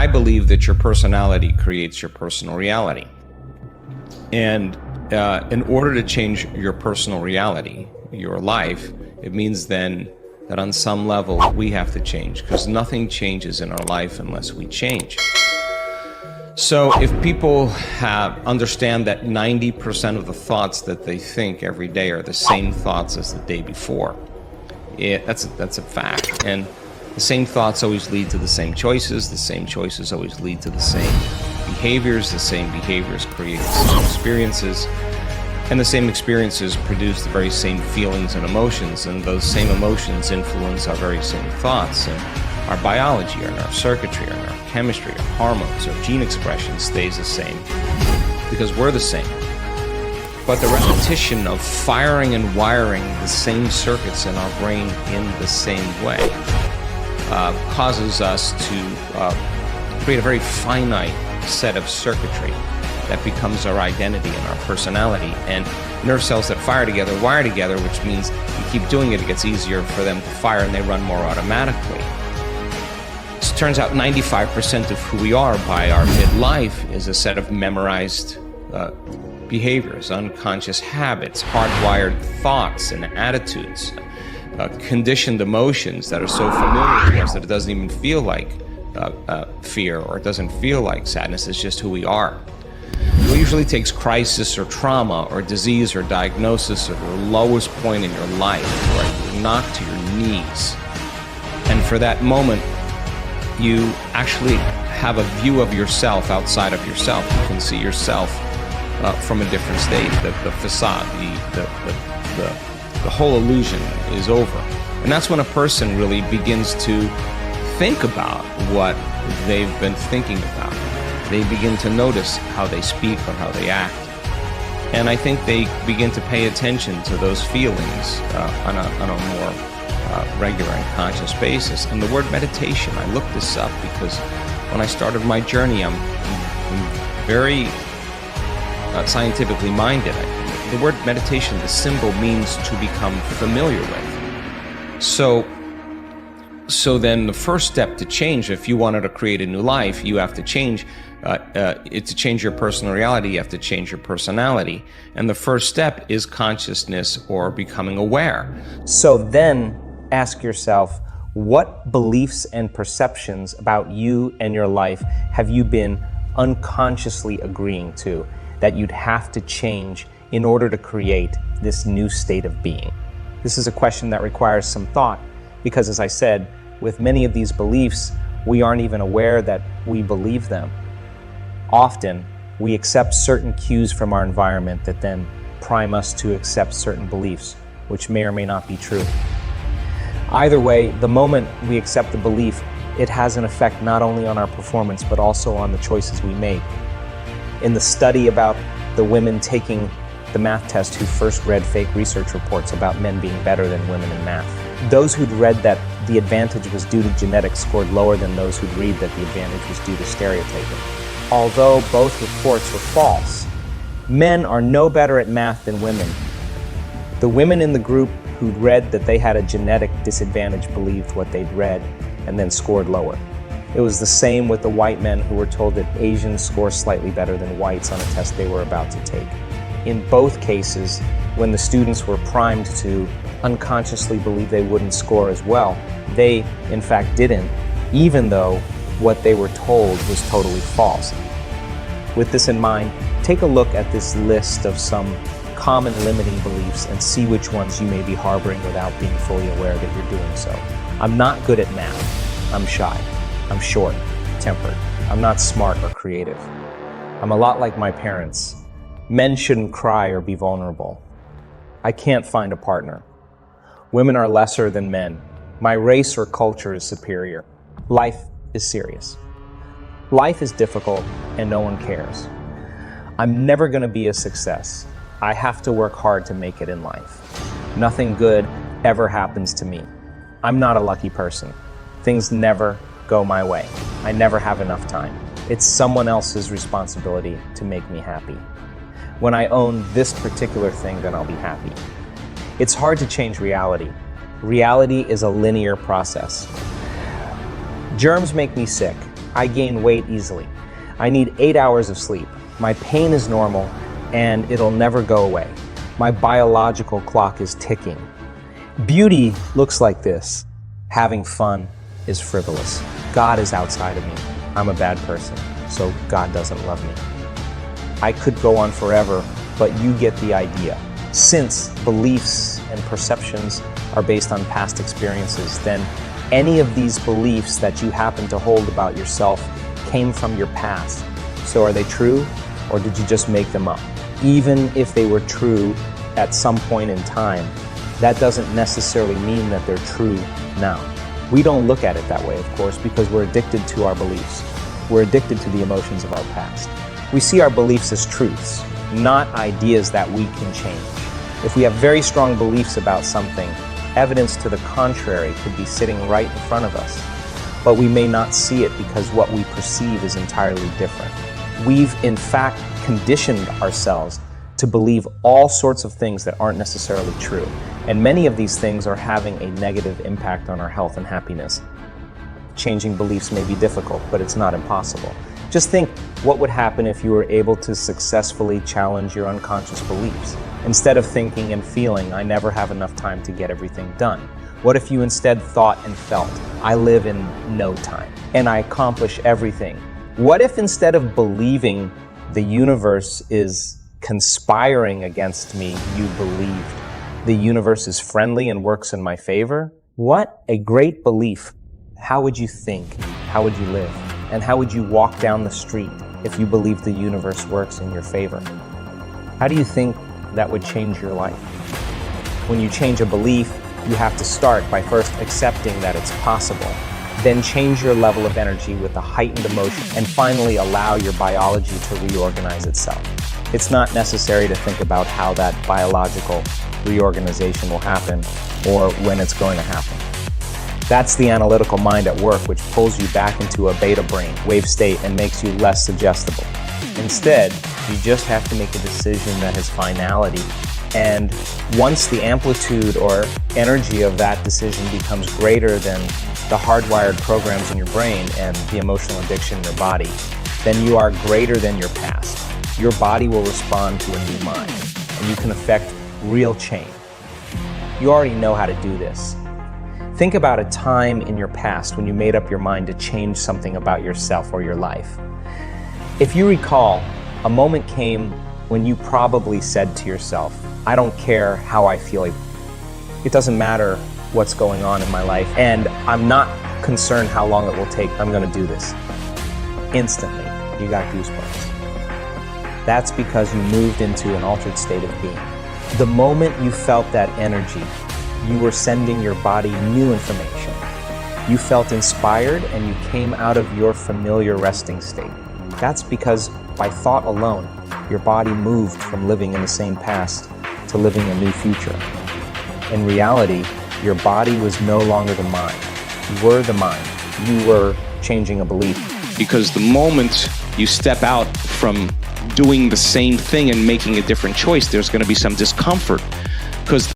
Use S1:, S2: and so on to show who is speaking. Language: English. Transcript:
S1: I believe that your personality creates your personal reality. And in order to change your personal reality, your life, it means then that on some level we have to change, because nothing changes in our life unless we change. So if people understand that 90% of the thoughts that they think every day are the same thoughts as the day before, that's a fact. And the same thoughts always lead to the same choices. The same choices always lead to the same behaviors. The same behaviors create the same experiences. And the same experiences produce the very same feelings and emotions. And those same emotions influence our very same thoughts. And our biology, and our circuitry, and our chemistry, our hormones, our gene expression stays the same because we're the same. But the repetition of firing and wiring the same circuits in our brain in the same way causes us to create a very finite set of circuitry that becomes our identity and our personality. And nerve cells that fire together wire together, which means you keep doing it, it gets easier for them to fire and they run more automatically. So it turns out 95% of who we are by our midlife is a set of memorized behaviors, unconscious habits, hardwired thoughts and attitudes, conditioned emotions that are so familiar to us that it doesn't even feel like fear, or it doesn't feel like sadness. It's just who we are. It usually takes crisis or trauma or disease or diagnosis or the lowest point in your life where you're knocked to your knees. And for that moment, you actually have a view of yourself outside of yourself. You can see yourself from a different state. The facade, the whole illusion is over. And that's when a person really begins to think about what they've been thinking about. They begin to notice how they speak or how they act. And I think they begin to pay attention to those feelings on a more regular and conscious basis. And the word meditation, I looked this up because when I started my journey, I'm very scientifically minded. The word meditation, the symbol means to become familiar with. So then the first step to change, if you wanted to create a new life, you have to change. To change your personal reality, you have to change your personality. And the first step is consciousness or becoming aware.
S2: So then ask yourself, what beliefs and perceptions about you and your life have you been unconsciously agreeing to that you'd have to change in order to create this new state of being? This is a question that requires some thought because, as I said, with many of these beliefs, we aren't even aware that we believe them. Often, we accept certain cues from our environment that then prime us to accept certain beliefs, which may or may not be true. Either way, the moment we accept the belief, it has an effect not only on our performance, but also on the choices we make. In the study about the women taking the math test who first read fake research reports about men being better than women in math, those who'd read that the advantage was due to genetics scored lower than those who'd read that the advantage was due to stereotyping. Although both reports were false, men are no better at math than women. The women in the group who'd read that they had a genetic disadvantage believed what they'd read and then scored lower. It was the same with the white men who were told that Asians score slightly better than whites on a test they were about to take. In both cases, when the students were primed to unconsciously believe they wouldn't score as well, they in fact didn't, even though what they were told was totally false. With this in mind, take a look at this list of some common limiting beliefs and see which ones you may be harboring without being fully aware that you're doing so. I'm not good at math. I'm shy. I'm short-tempered. I'm not smart or creative. I'm a lot like my parents. Men shouldn't cry or be vulnerable. I can't find a partner. Women are lesser than men. My race or culture is superior. Life is serious. Life is difficult and no one cares. I'm never going to be a success. I have to work hard to make it in life. Nothing good ever happens to me. I'm not a lucky person. Things never go my way. I never have enough time. It's someone else's responsibility to make me happy. When I own this particular thing, then I'll be happy. It's hard to change reality. Reality is a linear process. Germs make me sick. I gain weight easily. I need 8 hours of sleep. My pain is normal and it'll never go away. My biological clock is ticking. Beauty looks like this. Having fun is frivolous. God is outside of me. I'm a bad person, so God doesn't love me. I could go on forever, but you get the idea. Since beliefs and perceptions are based on past experiences, then any of these beliefs that you happen to hold about yourself came from your past. So are they true, or did you just make them up? Even if they were true at some point in time, that doesn't necessarily mean that they're true now. We don't look at it that way, of course, because we're addicted to our beliefs. We're addicted to the emotions of our past. We see our beliefs as truths, not ideas that we can change. If we have very strong beliefs about something, evidence to the contrary could be sitting right in front of us, but we may not see it because what we perceive is entirely different. We've in fact conditioned ourselves to believe all sorts of things that aren't necessarily true, and many of these things are having a negative impact on our health and happiness. Changing beliefs may be difficult, but it's not impossible. Just think what would happen if you were able to successfully challenge your unconscious beliefs. Instead of thinking and feeling, I never have enough time to get everything done. What if you instead thought and felt, I live in no time and I accomplish everything? What if instead of believing the universe is conspiring against me, you believed the universe is friendly and works in my favor? What a great belief. How would you think? How would you live? And how would you walk down the street if you believed the universe works in your favor? How do you think that would change your life? When you change a belief, you have to start by first accepting that it's possible, then change your level of energy with a heightened emotion, and finally allow your biology to reorganize itself. It's not necessary to think about how that biological reorganization will happen or when it's going to happen. That's the analytical mind at work, which pulls you back into a beta brain wave state and makes you less suggestible. Instead, you just have to make a decision that has finality. And once the amplitude or energy of that decision becomes greater than the hardwired programs in your brain and the emotional addiction in your body, then you are greater than your past. Your body will respond to a new mind, and you can affect real change. You already know how to do this. Think about a time in your past when you made up your mind to change something about yourself or your life. If you recall, a moment came when you probably said to yourself, I don't care how I feel. It doesn't matter what's going on in my life, and I'm not concerned how long it will take. I'm going to do this. Instantly, you got goosebumps. That's because you moved into an altered state of being. The moment you felt that energy, you were sending your body new information. You felt inspired and you came out of your familiar resting state. That's because by thought alone, your body moved from living in the same past to living a new future. In reality, your body was no longer the mind. You were the mind. You were changing a belief.
S1: Because the moment you step out from doing the same thing and making a different choice, there's going to be some discomfort. Because